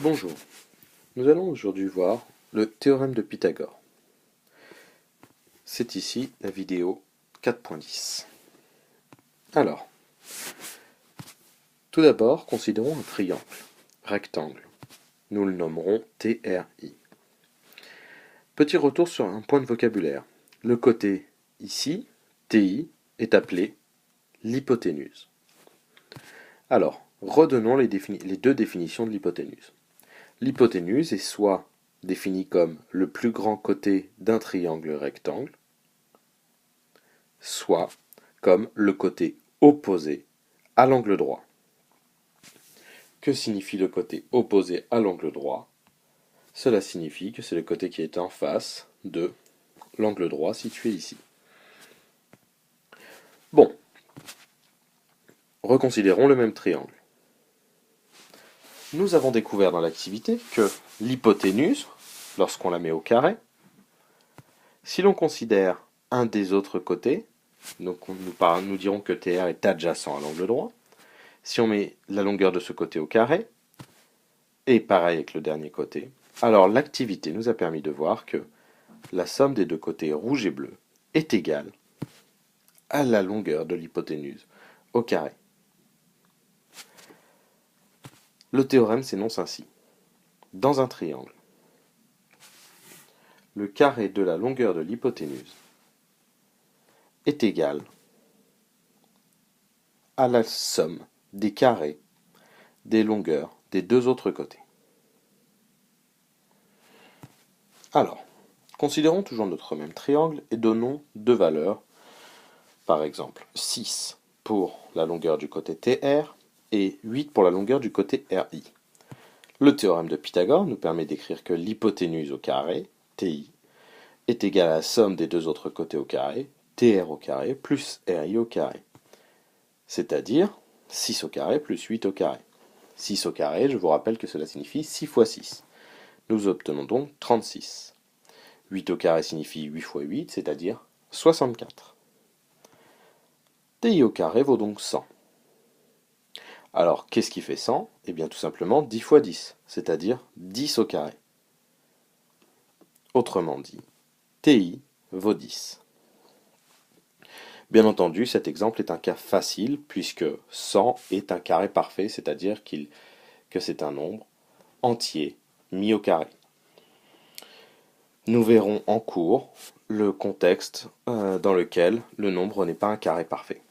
Bonjour, nous allons aujourd'hui voir le théorème de Pythagore. C'est ici la vidéo 4.10. Alors, tout d'abord, considérons un triangle rectangle. Nous le nommerons TRI. Petit retour sur un point de vocabulaire. Le côté ici, TI, est appelé l'hypoténuse. Alors, redonnons les deux définitions de l'hypoténuse. L'hypoténuse est soit définie comme le plus grand côté d'un triangle rectangle, soit comme le côté opposé à l'angle droit. Que signifie le côté opposé à l'angle droit? Cela signifie que c'est le côté qui est en face de l'angle droit situé ici. Bon, reconsidérons le même triangle. Nous avons découvert dans l'activité que l'hypoténuse, lorsqu'on la met au carré, si l'on considère un des autres côtés, donc nous dirons que TR est adjacent à l'angle droit, si on met la longueur de ce côté au carré, et pareil avec le dernier côté, alors l'activité nous a permis de voir que la somme des deux côtés rouge et bleu est égale à la longueur de l'hypoténuse au carré. Le théorème s'énonce ainsi. Dans un triangle, le carré de la longueur de l'hypoténuse est égal à la somme des carrés des longueurs des deux autres côtés. Alors, considérons toujours notre même triangle et donnons deux valeurs. Par exemple, 6 pour la longueur du côté TR et 8 pour la longueur du côté RI. Le théorème de Pythagore nous permet d'écrire que l'hypoténuse au carré, TI, est égale à la somme des deux autres côtés au carré, TR au carré plus RI au carré. C'est-à-dire 6 au carré plus 8 au carré. 6 au carré, je vous rappelle que cela signifie 6 fois 6. Nous obtenons donc 36. 8 au carré signifie 8 fois 8, c'est-à-dire 64. TI au carré vaut donc 100. Alors, qu'est-ce qui fait 100? Eh bien, tout simplement 10 fois 10, c'est-à-dire 10 au carré. Autrement dit, TI vaut 10. Bien entendu, cet exemple est un cas facile, puisque 100 est un carré parfait, c'est-à-dire que c'est un nombre entier mis au carré. Nous verrons en cours le contexte dans lequel le nombre n'est pas un carré parfait.